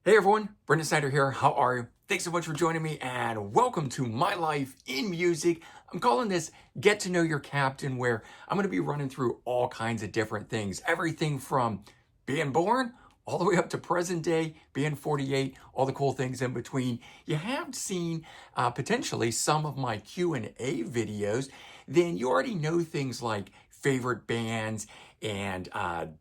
Hey everyone, Brendon Snyder here. How are you? Thanks so much for joining me and welcome to my life in music. I'm calling this Get to Know Your Captain, where I'm going to be running through all kinds of different things. Everything from being born all the way up to present day, being 48, all the cool things in between. You have seen potentially some of my Q&A videos, then you already know things like favorite bands and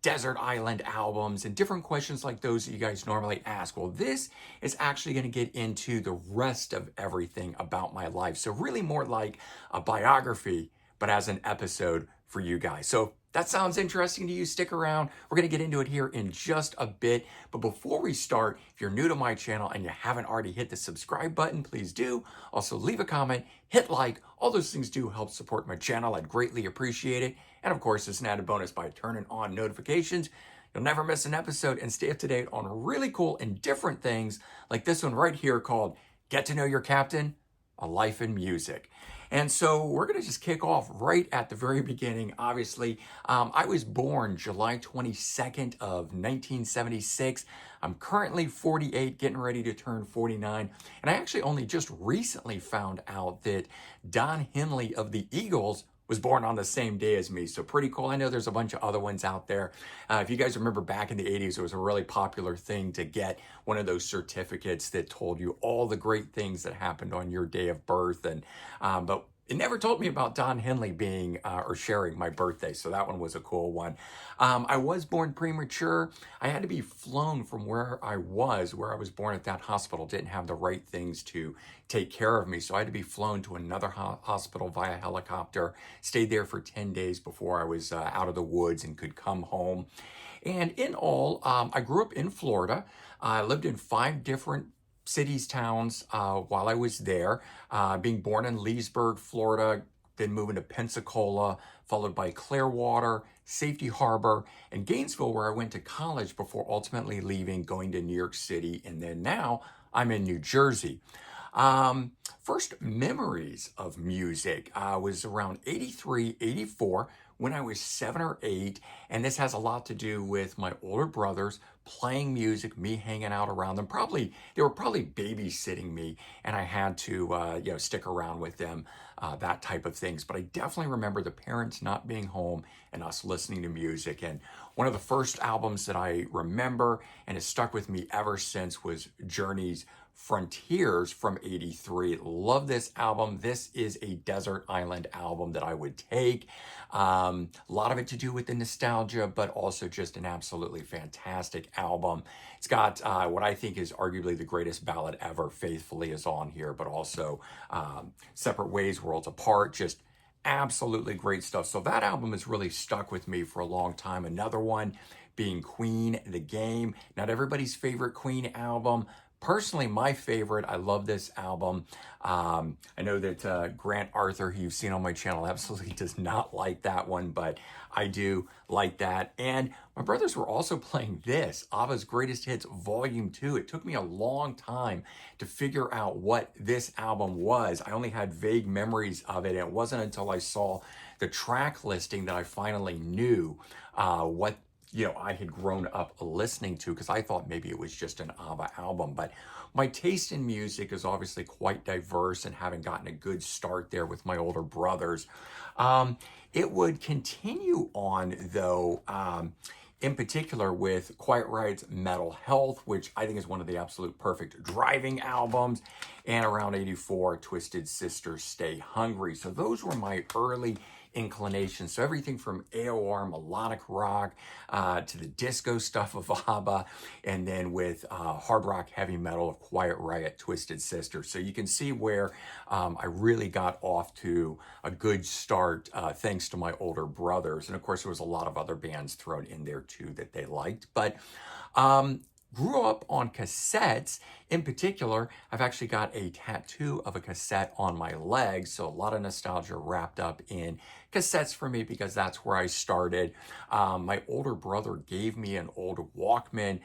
desert island albums and different questions like those that you guys normally ask. Well, this is actually going to get into the rest of everything about my life. So really more like a biography, but as an episode for you guys. So that sounds interesting to you, stick around. We're going to get into it here in just a bit. But before we start, if you're new to my channel and you haven't already hit the subscribe button, please do. Also leave a comment, hit like, all those things do help support my channel. I'd greatly appreciate it. And of course, it's an added bonus by turning on notifications. You'll never miss an episode and stay up to date on really cool and different things like this one right here called Get to Know Your Captain, A Life in Music. And so we're going to just kick off right at the very beginning. Obviously, I was born July 22nd of 1976. I'm currently 48, getting ready to turn 49. And I actually only just recently found out that Don Henley of the Eagles was born on the same day as me. So pretty cool. I know there's a bunch of other ones out there. If you guys remember back in the 80s, it was a really popular thing to get one of those certificates that told you all the great things that happened on your day of birth. And but it never told me about Don Henley being or sharing my birthday. So that one was a cool one. I was born premature. I had to be flown from where I was born at that hospital. Didn't have the right things to take care of me. So I had to be flown to another hospital via helicopter. Stayed there for 10 days before I was out of the woods and could come home. And in all, I grew up in Florida. I lived in 5 different cities, towns while I was there. Being born in Leesburg, Florida, then moving to Pensacola, followed by Clearwater, Safety Harbor, and Gainesville, where I went to college before ultimately leaving, going to New York City, and then now I'm in New Jersey. First memories of music was around 83, 84, when I was 7 or 8, and this has a lot to do with my older brothers playing music, me hanging out around them. They were probably babysitting me, and I had to stick around with them, that type of things. But I definitely remember the parents not being home and us listening to music. And one of the first albums that I remember and has stuck with me ever since was Journey's Frontiers from 83. Love this album. This is a desert island album that I would take. A lot of it to do with the nostalgia, but also just an absolutely fantastic album. It's got what I think is arguably the greatest ballad ever, Faithfully, is on here, but also Separate Ways, Worlds Apart, just absolutely great stuff. So that album has really stuck with me for a long time. Another one being Queen, The Game. Not everybody's favorite Queen album. Personally, my favorite. I love this album. I know that Grant Arthur, who you've seen on my channel, absolutely does not like that one, but I do like that. And my brothers were also playing this, ABBA's Greatest Hits Volume 2. It took me a long time to figure out what this album was. I only had vague memories of it. It wasn't until I saw the track listing that I finally knew what I had grown up listening to, because I thought maybe it was just an ABBA album. But my taste in music is obviously quite diverse, and having gotten a good start there with my older brothers. It would continue on, though, in particular with Quiet Riot's Metal Health, which I think is one of the absolute perfect driving albums, and around 84, Twisted Sister, Stay Hungry. So those were my early inclinations. So everything from AOR, melodic rock, to the disco stuff of ABBA, and then with hard rock, heavy metal of Quiet Riot, Twisted Sister. So you can see where I really got off to a good start thanks to my older brothers. And of course, there was a lot of other bands thrown in there too that they liked. But grew up on cassettes. In particular, I've actually got a tattoo of a cassette on my leg, so a lot of nostalgia wrapped up in cassettes for me, because that's where I started. My older brother gave me an old Walkman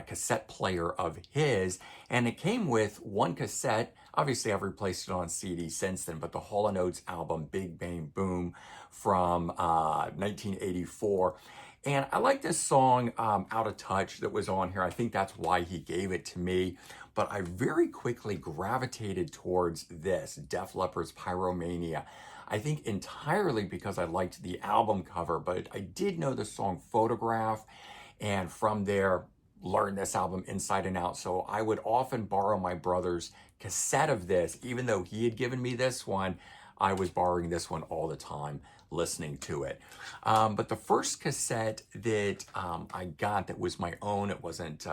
cassette player of his, and it came with one cassette. Obviously, I've replaced it on CD since then, but the Hall & Oates album, Big Bang Boom, from 1984. And I like this song, Out of Touch, that was on here. I think that's why he gave it to me. But I very quickly gravitated towards this, Def Leppard's Pyromania. I think entirely because I liked the album cover, but I did know the song Photograph. And from there, learned this album inside and out. So I would often borrow my brother's cassette of this, even though he had given me this one. I was borrowing this one all the time, listening to it. But the first cassette that I got that was my own, it wasn't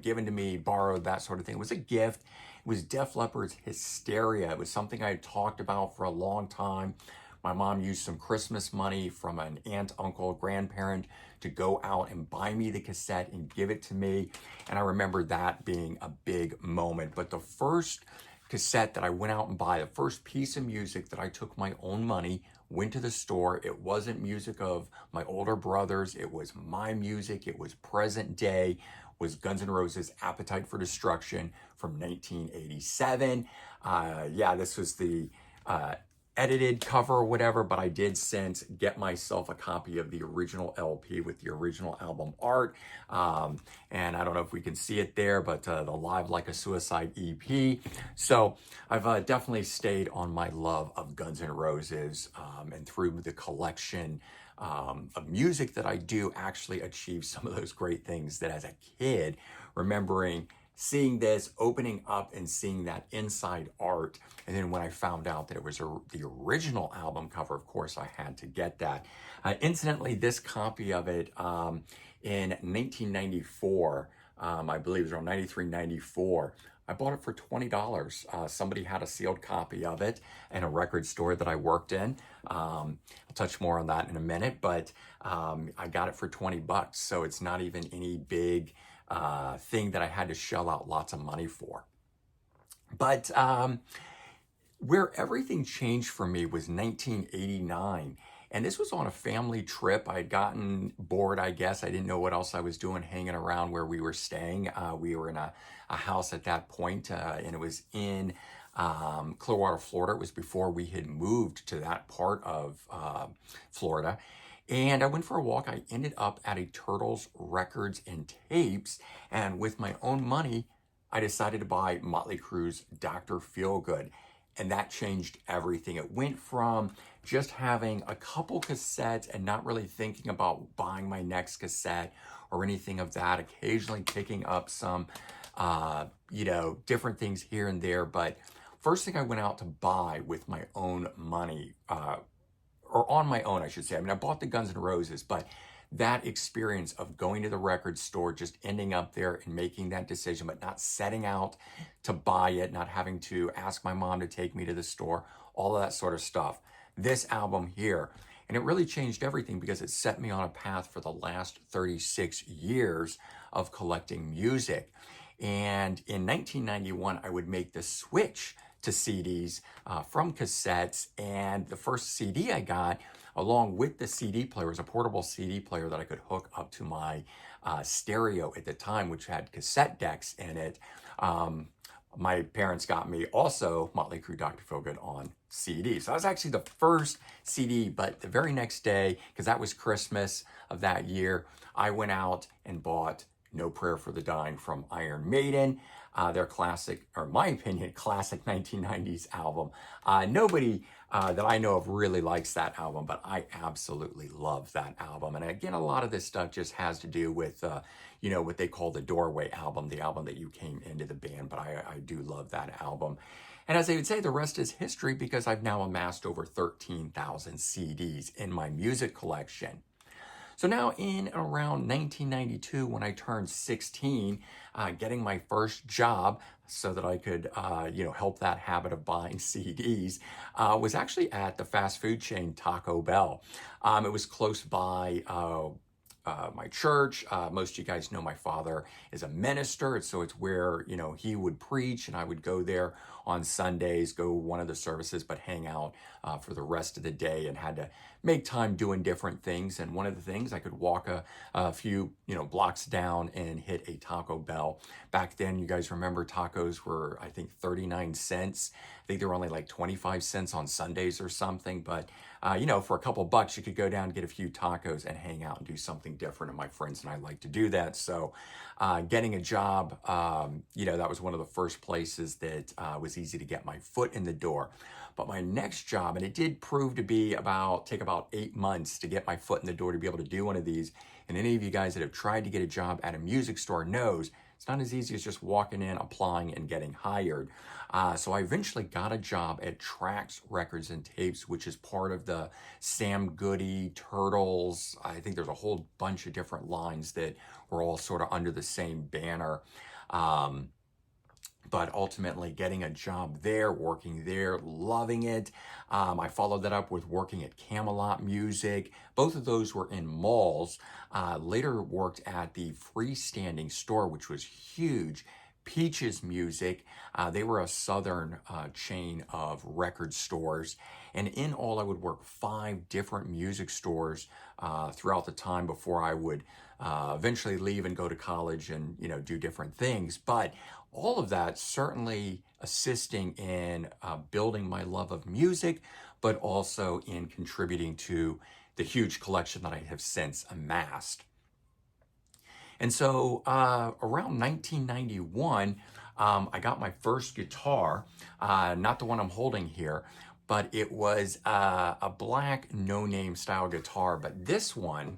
given to me, borrowed, that sort of thing, it was a gift. It was Def Leppard's Hysteria. It was something I had talked about for a long time. My mom used some Christmas money from an aunt, uncle, grandparent to go out and buy me the cassette and give it to me. And I remember that being a big moment. But the first cassette that I went out and buy, the first piece of music that I took my own money, went to the store, it wasn't music of my older brothers, it was my music, it was present day, was Guns N' Roses' Appetite for Destruction from 1987. This was the edited cover or whatever, but I did since get myself a copy of the original LP with the original album art. And I don't know if we can see it there, but the Live Like a Suicide EP. So I've definitely stayed on my love of Guns N' Roses, and through the collection of music that I do, actually achieve some of those great things that as a kid, remembering seeing this, opening up and seeing that inside art. And then when I found out that it was the original album cover, of course, I had to get that. Incidentally, this copy of it in 1994, I believe it was around 93, 94, I bought it for $20. Somebody had a sealed copy of it in a record store that I worked in. I'll touch more on that in a minute, but I got it for 20 bucks. So it's not even any big thing that I had to shell out lots of money for. But where everything changed for me was 1989. And this was on a family trip. I had gotten bored, I guess. I didn't know what else I was doing hanging around where we were staying. We were in a house at that point, and it was in Clearwater, Florida. It was before we had moved to that part of Florida. And I went for a walk. I ended up at a Turtles Records and Tapes. And with my own money, I decided to buy Motley Crue's Dr. Feelgood. And that changed everything. It went from just having a couple cassettes and not really thinking about buying my next cassette or anything of that, occasionally picking up some, different things here and there. But first thing I went out to buy with my own money, or on my own, I should say. I mean, I bought the Guns N' Roses, but that experience of going to the record store, just ending up there and making that decision, but not setting out to buy it, not having to ask my mom to take me to the store, all of that sort of stuff. This album here, and it really changed everything because it set me on a path for the last 36 years of collecting music. And in 1991, I would make the switch to CDs from cassettes. And the first CD I got, along with the CD player, was a portable CD player that I could hook up to my stereo at the time, which had cassette decks in it. My parents got me also Motley Crue, Dr. Feelgood on CD. So that was actually the first CD, but the very next day, because that was Christmas of that year, I went out and bought No Prayer for the Dying from Iron Maiden, their classic, or in my opinion, classic 1990s album. Nobody that I know of really likes that album, but I absolutely love that album. And again, a lot of this stuff just has to do with, what they call the doorway album, the album that you came into the band, but I do love that album. And as they would say, the rest is history because I've now amassed over 13,000 CDs in my music collection. So now in around 1992, when I turned 16, getting my first job so that I could, help that habit of buying CDs, was actually at the fast food chain Taco Bell. It was close by my church. Most of you guys know my father is a minister, so it's where, he would preach, and I would go there on Sundays, go one of the services, but hang out for the rest of the day, and had to make time doing different things. And one of the things, I could walk a few, blocks down and hit a Taco Bell. Back then, you guys remember tacos were, I think, 39 cents. I think they were only like 25 cents on Sundays or something. But, for a couple bucks, you could go down and get a few tacos and hang out and do something something different, and my friends and I like to do that. So getting a job, that was one of the first places that was easy to get my foot in the door. But my next job, and it did prove to take about 8 months to get my foot in the door to be able to do one of these. And any of you guys that have tried to get a job at a music store knows it's not as easy as just walking in, applying, and getting hired. So I eventually got a job at Trax Records and Tapes, which is part of the Sam Goody, Turtles. I think there's a whole bunch of different lines that were all sort of under the same banner. But ultimately getting a job there, working there, loving it. I followed that up with working at Camelot Music. Both of those were in malls. Later worked at the freestanding store, which was huge, Peaches Music. They were a southern chain of record stores. And in all, I would work 5 different music stores throughout the time before I would eventually leave and go to college and, do different things. But all of that certainly assisting in building my love of music, but also in contributing to the huge collection that I have since amassed. And so around 1991, I got my first guitar, not the one I'm holding here, but it was a black no-name style guitar. But this one,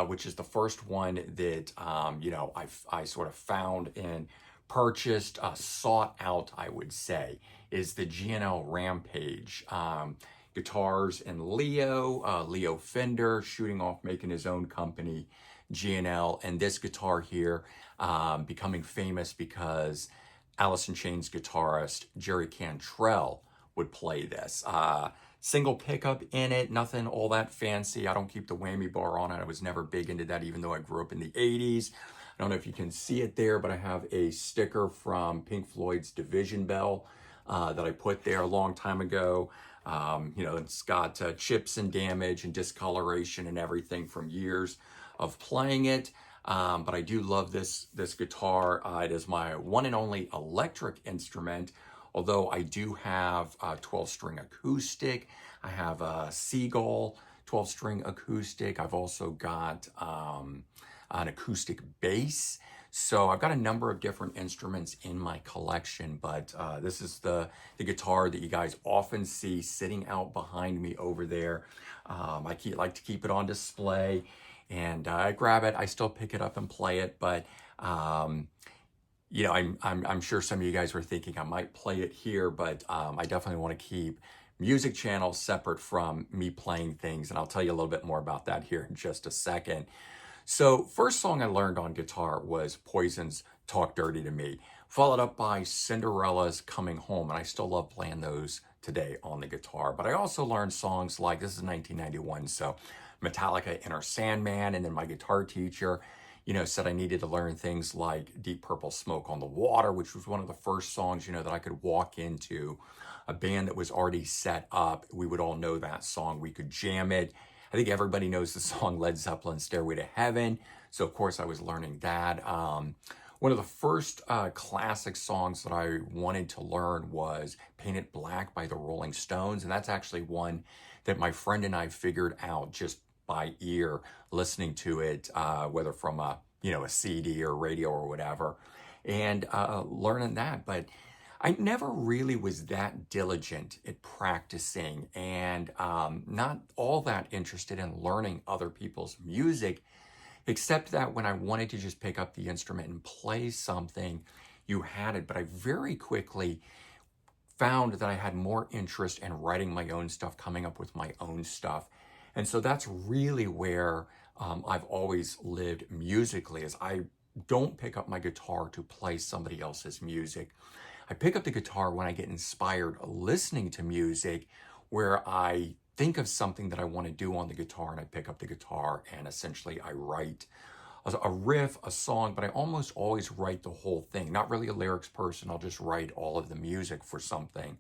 which is the first one that, I sort of found and purchased, sought out, I would say, is the G&L Rampage. Guitars in Leo Fender, shooting off, making his own company, G&L, and this guitar here becoming famous because Alice in Chains guitarist Jerry Cantrell would play this. Single pickup in it, nothing all that fancy. I don't keep the whammy bar on it. I was never big into that, even though I grew up in the 80s. I don't know if you can see it there, but I have a sticker from Pink Floyd's Division Bell that I put there a long time ago. It's got chips and damage and discoloration and everything from years of playing it. But I do love this guitar. It is my one and only electric instrument, although I do have a 12-string acoustic. I have a Seagull 12-string acoustic. I've also got an acoustic bass. So I've got a number of different instruments in my collection, but this is the guitar that you guys often see sitting out behind me over there. I like to keep it on display, and I grab it. I still pick it up and play it, but I'm sure some of you guys were thinking I might play it here, but I definitely want to keep music channels separate from me playing things, and I'll tell you a little bit more about that here in just a second. So first song I learned on guitar was Poison's Talk Dirty to Me, followed up by Cinderella's Coming Home, and I still love playing those today on the guitar. But I also learned songs like, this is 1991, so Metallica, Enter Sandman, and then my guitar teacher, said I needed to learn things like Deep Purple Smoke on the Water, which was one of the first songs, that I could walk into a band that was already set up. We would all know that song. We could jam it. I think everybody knows the song Led Zeppelin, Stairway to Heaven. So, of course, I was learning that. One of the first classic songs that I wanted to learn was Paint It Black by the Rolling Stones. And that's actually one that my friend and I figured out just by ear, listening to it, whether from a CD or radio or whatever, and learning that. But I never really was that diligent at practicing, and not all that interested in learning other people's music, except that when I wanted to just pick up the instrument and play something, you had it. But I very quickly found that I had more interest in writing my own stuff, coming up with my own stuff. And so that's really where I've always lived musically, is I don't pick up my guitar to play somebody else's music. I pick up the guitar when I get inspired listening to music, where I think of something that I want to do on the guitar, and I pick up the guitar and essentially I write a riff, a song, but I almost always write the whole thing. Not really a lyrics person, I'll just write all of the music for something.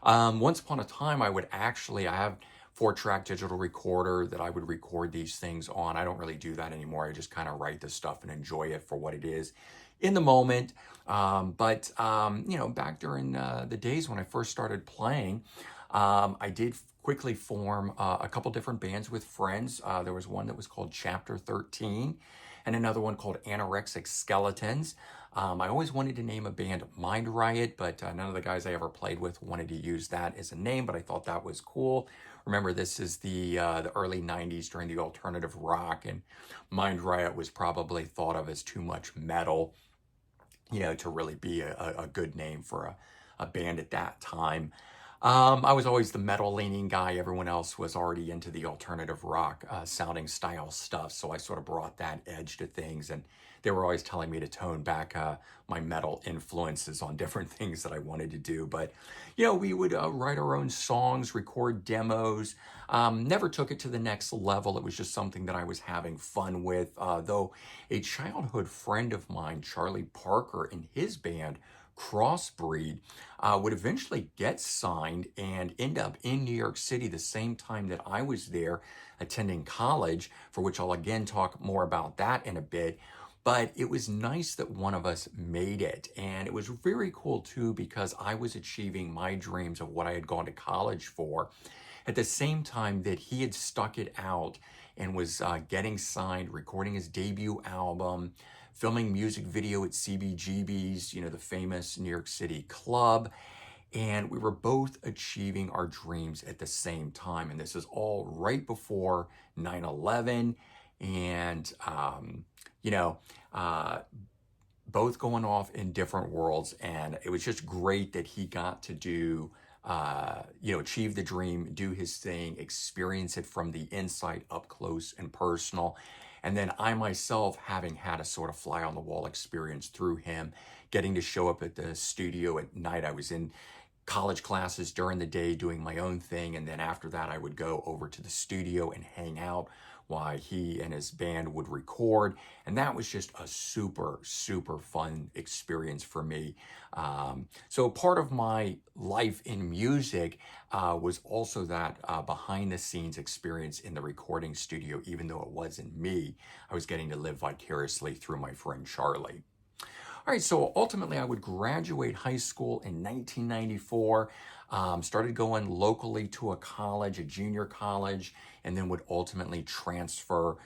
Once upon a time, I have 4-track digital recorder that I would record these things on. I don't really do that anymore. I just kind of write the stuff and enjoy it for what it is in the moment. But back during the days when I first started playing, I did quickly form a couple different bands with friends. There was one that was called Chapter 13 and another one called Anorexic Skeletons. I always wanted to name a band Mind Riot, but none of the guys I ever played with wanted to use that as a name, but I thought that was cool. Remember, this is the early 90s during the alternative rock, and Mind Riot was probably thought of as too much metal, to really be a good name for a band at that time. I was always the metal leaning guy. Everyone else was already into the alternative rock sounding style stuff. So I sort of brought that edge to things. And they were always telling me to tone back my metal influences on different things that I wanted to do. But, we would write our own songs, record demos. Never took it to the next level. It was just something that I was having fun with. Though a childhood friend of mine, Charlie Parker, and his band, Crossbreed, would eventually get signed and end up in New York City the same time that I was there attending college, for which I'll again talk more about that in a bit. But it was nice that one of us made it. And it was very cool too, because I was achieving my dreams of what I had gone to college for at the same time that he had stuck it out and was getting signed, recording his debut album, filming music video at CBGB's, the famous New York City club. And we were both achieving our dreams at the same time. And this is all right before 9/11. And, both going off in different worlds. And it was just great that he got to do, achieve the dream, do his thing, experience it from the inside up close and personal. And then I myself, having had a sort of fly on the wall experience through him, getting to show up at the studio at night. I was in college classes during the day doing my own thing. And then after that, I would go over to the studio and hang out while he and his band would record. And that was just a super, super fun experience for me. So part of my life in music was also that behind the scenes experience in the recording studio. Even though it wasn't me, I was getting to live vicariously through my friend Charlie. All right, so ultimately I would graduate high school in 1994, started going locally to a college, a junior college, and then would ultimately transfer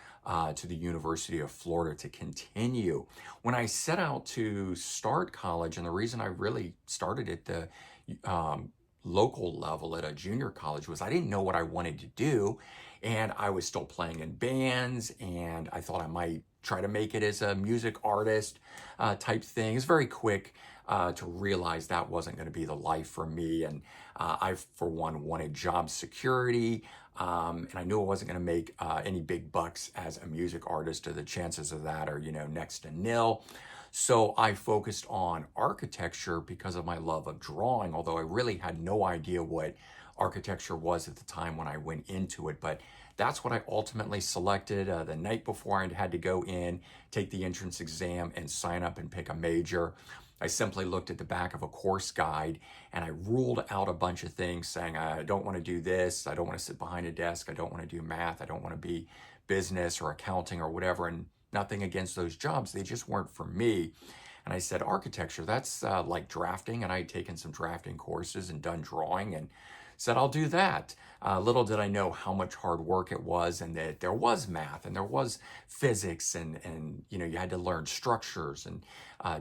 to the University of Florida to continue. When I set out to start college, and the reason I really started at the local level at a junior college was I didn't know what I wanted to do, and I was still playing in bands, and I thought I might try to make it as a music artist type thing. It's very quick to realize that wasn't going to be the life for me. And I, for one, wanted job security. And I knew I wasn't going to make any big bucks as a music artist, or the chances of that are, next to nil. So I focused on architecture because of my love of drawing, although I really had no idea what architecture was at the time when I went into it. But that's what I ultimately selected the night before I had to go in, take the entrance exam, and sign up and pick a major. I simply looked at the back of a course guide and I ruled out a bunch of things saying, I don't want to do this. I don't want to sit behind a desk. I don't want to do math. I don't want to be business or accounting or whatever. And nothing against those jobs. They just weren't for me. And I said, architecture, that's like drafting. And I had taken some drafting courses and done drawing, and said, I'll do that. Little did I know how much hard work it was, and that there was math and there was physics, and you had to learn structures and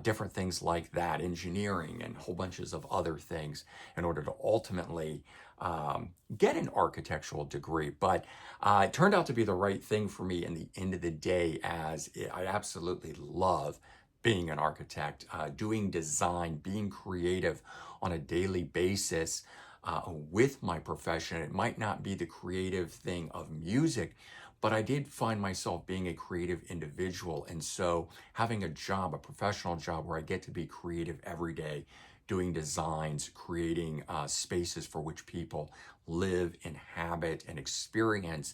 different things like that, engineering and whole bunches of other things in order to ultimately get an architectural degree. But it turned out to be the right thing for me in the end of the day, as I absolutely love being an architect, doing design, being creative on a daily basis. With my profession. It might not be the creative thing of music, but I did find myself being a creative individual. And so having a job, a professional job where I get to be creative every day, doing designs, creating spaces for which people live, inhabit, and experience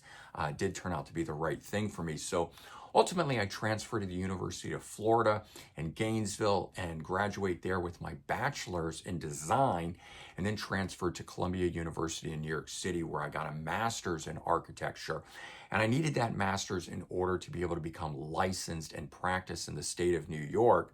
did turn out to be the right thing for me. So ultimately, I transferred to the University of Florida in Gainesville and graduate there with my bachelor's in design, and then transferred to Columbia University in New York City, where I got a master's in architecture. And I needed that master's in order to be able to become licensed and practice in the state of New York.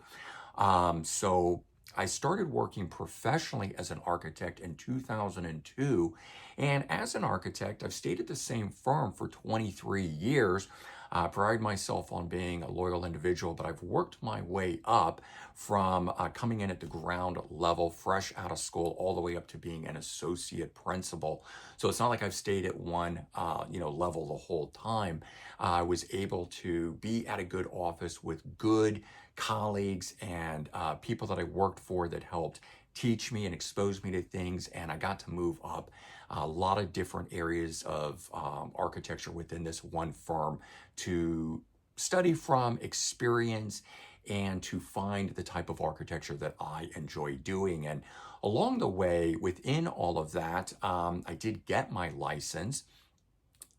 So I started working professionally as an architect in 2002. And as an architect, I've stayed at the same firm for 23 years. I pride myself on being a loyal individual, but I've worked my way up from coming in at the ground level, fresh out of school, all the way up to being an associate principal. So it's not like I've stayed at one, level the whole time. I was able to be at a good office with good colleagues and people that I worked for that helped teach me and expose me to things. And I got to move up a lot of different areas of architecture within this one firm to study from, experience, and to find the type of architecture that I enjoy doing. And along the way, within all of that, I did get my license.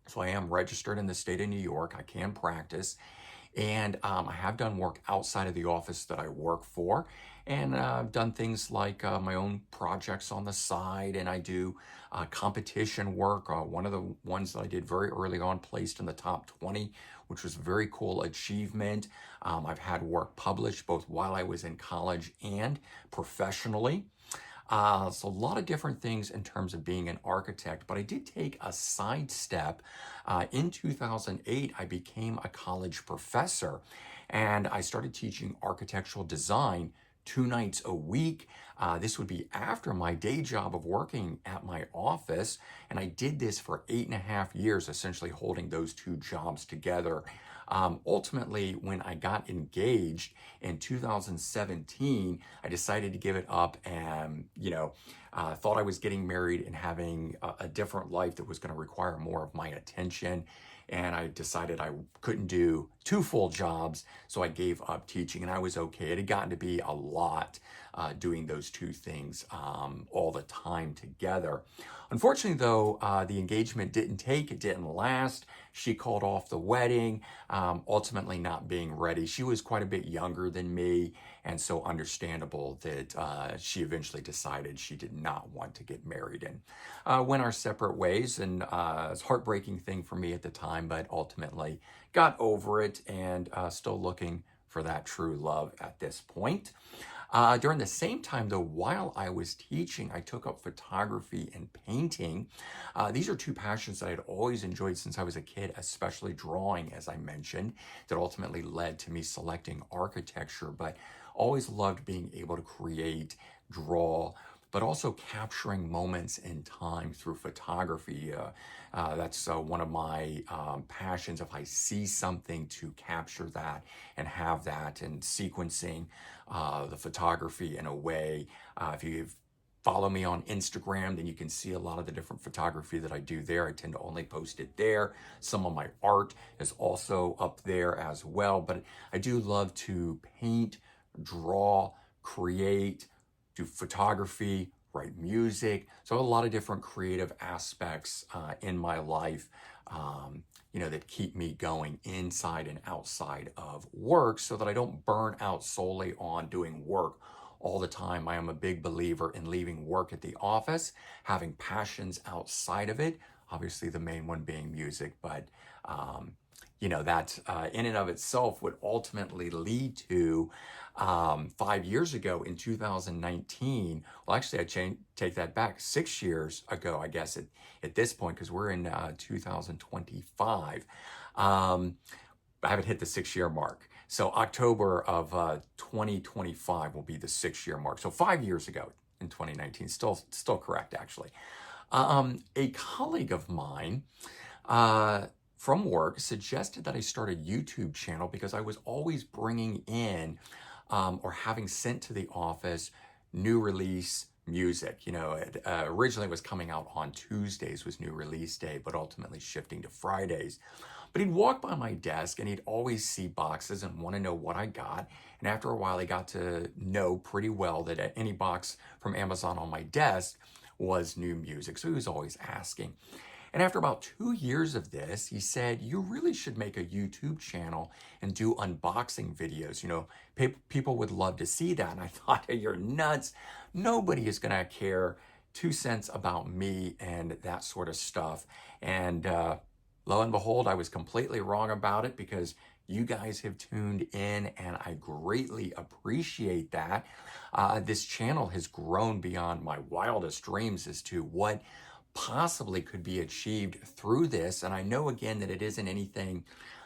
So I am registered in the state of New York. I can practice. And I have done work outside of the office that I work for. And I've done things like my own projects on the side, and I do competition work. One of the ones that I did very early on placed in the top 20, which was a very cool achievement. I've had work published both while I was in college and professionally. So a lot of different things in terms of being an architect, but I did take a sidestep. In 2008, I became a college professor and I started teaching architectural design 2 nights a week. This would be after my day job of working at my office. And I did this for 8.5 years, essentially holding those two jobs together. Ultimately, when I got engaged in 2017, I decided to give it up and, thought I was getting married and having a different life that was going to require more of my attention. And I decided I couldn't do 2 full jobs, so I gave up teaching, and I was okay. It had gotten to be a lot doing those two things all the time together. Unfortunately, though, the engagement it didn't last. She called off the wedding, ultimately not being ready. She was quite a bit younger than me, and so understandable that she eventually decided she did not want to get married and went our separate ways. And it was a heartbreaking thing for me at the time, but ultimately got over it and still looking for that true love at this point. During the same time, though, while I was teaching, I took up photography and painting. These are two passions that I'd always enjoyed since I was a kid, especially drawing, as I mentioned, that ultimately led to me selecting architecture, but always loved being able to create, draw, but also capturing moments in time through photography. That's one of my passions. If I see something, to capture that and have that, and sequencing the photography in a way. If you follow me on Instagram, then you can see a lot of the different photography that I do there. I tend to only post it there. Some of my art is also up there as well. But I do love to paint, draw, create, do photography, write music. So a lot of different creative aspects in my life, that keep me going inside and outside of work so that I don't burn out solely on doing work all the time. I am a big believer in leaving work at the office, having passions outside of it, obviously the main one being music, but that in and of itself would ultimately lead to 5 years ago in 2019. Well, actually, take that back. 6 years ago, I guess, at this point, because we're in 2025. I haven't hit the 6 year mark. So October of 2025 will be the 6 year mark. So 5 years ago in 2019, still correct, actually. A colleague of mine, from work, suggested that I start a YouTube channel because I was always bringing in or having sent to the office new release music. It originally was coming out on Tuesdays was new release day, but ultimately shifting to Fridays. But he'd walk by my desk and he'd always see boxes and want to know what I got. And after a while, he got to know pretty well that any box from Amazon on my desk was new music. So he was always asking. And after about 2 years of this, he said, you really should make a YouTube channel and do unboxing videos. People would love to see that. And I thought, hey, you're nuts. Nobody is going to care 2 cents about me and that sort of stuff. And lo and behold, I was completely wrong about it, because you guys have tuned in, and I greatly appreciate that. This channel has grown beyond my wildest dreams as to what possibly could be achieved through this. And I know again that it isn't anything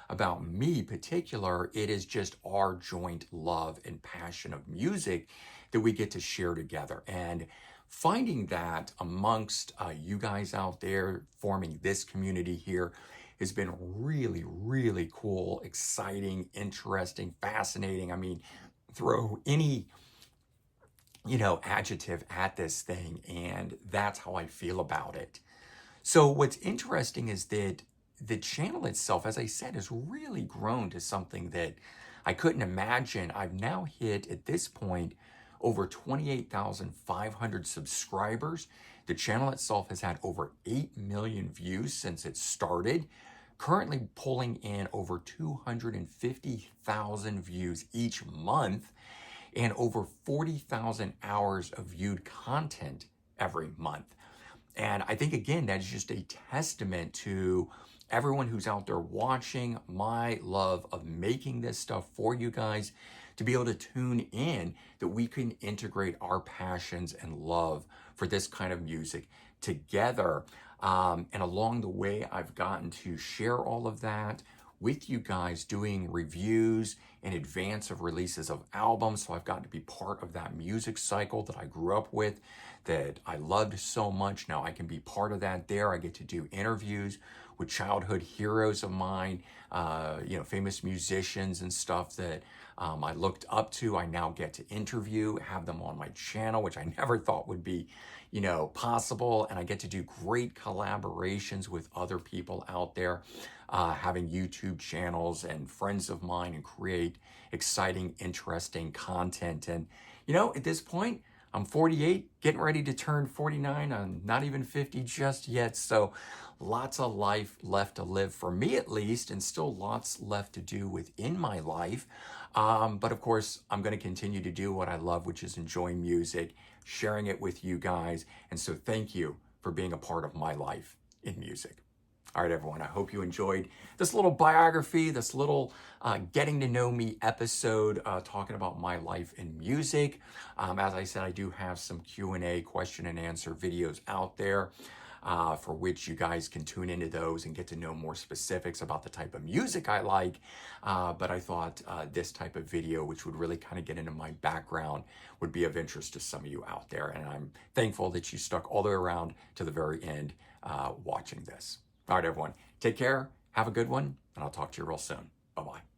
about me particular. It is just our joint love and passion of music that we get to share together. And finding that amongst you guys out there forming this community here has been really, really cool, exciting, interesting, fascinating. I mean, throw any adjective at this thing, and that's how I feel about it. So what's interesting is that the channel itself, as I said, has really grown to something that I couldn't imagine. I've now hit, at this point, over 28,500 subscribers. The channel itself has had over 8 million views since it started, currently pulling in over 250,000 views each month and over 40,000 hours of viewed content every month. And I think, again, that's just a testament to everyone who's out there watching, my love of making this stuff for you guys, to be able to tune in, that we can integrate our passions and love for this kind of music together. And along the way, I've gotten to share all of that with you guys, doing reviews in advance of releases of albums. So I've gotten to be part of that music cycle that I grew up with, that I loved so much. Now I can be part of that there. I get to do interviews with childhood heroes of mine, famous musicians and stuff that I looked up to. I now get to interview, have them on my channel, which I never thought would be, possible. And I get to do great collaborations with other people out there, having YouTube channels and friends of mine, and create exciting, interesting content. And, at this point, I'm 48, getting ready to turn 49. I'm not even 50 just yet. So lots of life left to live, for me at least, and still lots left to do within my life. But of course, I'm going to continue to do what I love, which is enjoying music, sharing it with you guys. And so thank you for being a part of my life in music. All right, everyone, I hope you enjoyed this little biography, this little getting to know me episode, talking about my life in music. As I said, I do have some Q&A, question and answer videos out there, for which you guys can tune into those and get to know more specifics about the type of music I like. But I thought this type of video, which would really kind of get into my background, would be of interest to some of you out there. And I'm thankful that you stuck all the way around to the very end watching this. All right, everyone, take care, have a good one, and I'll talk to you real soon. Bye-bye.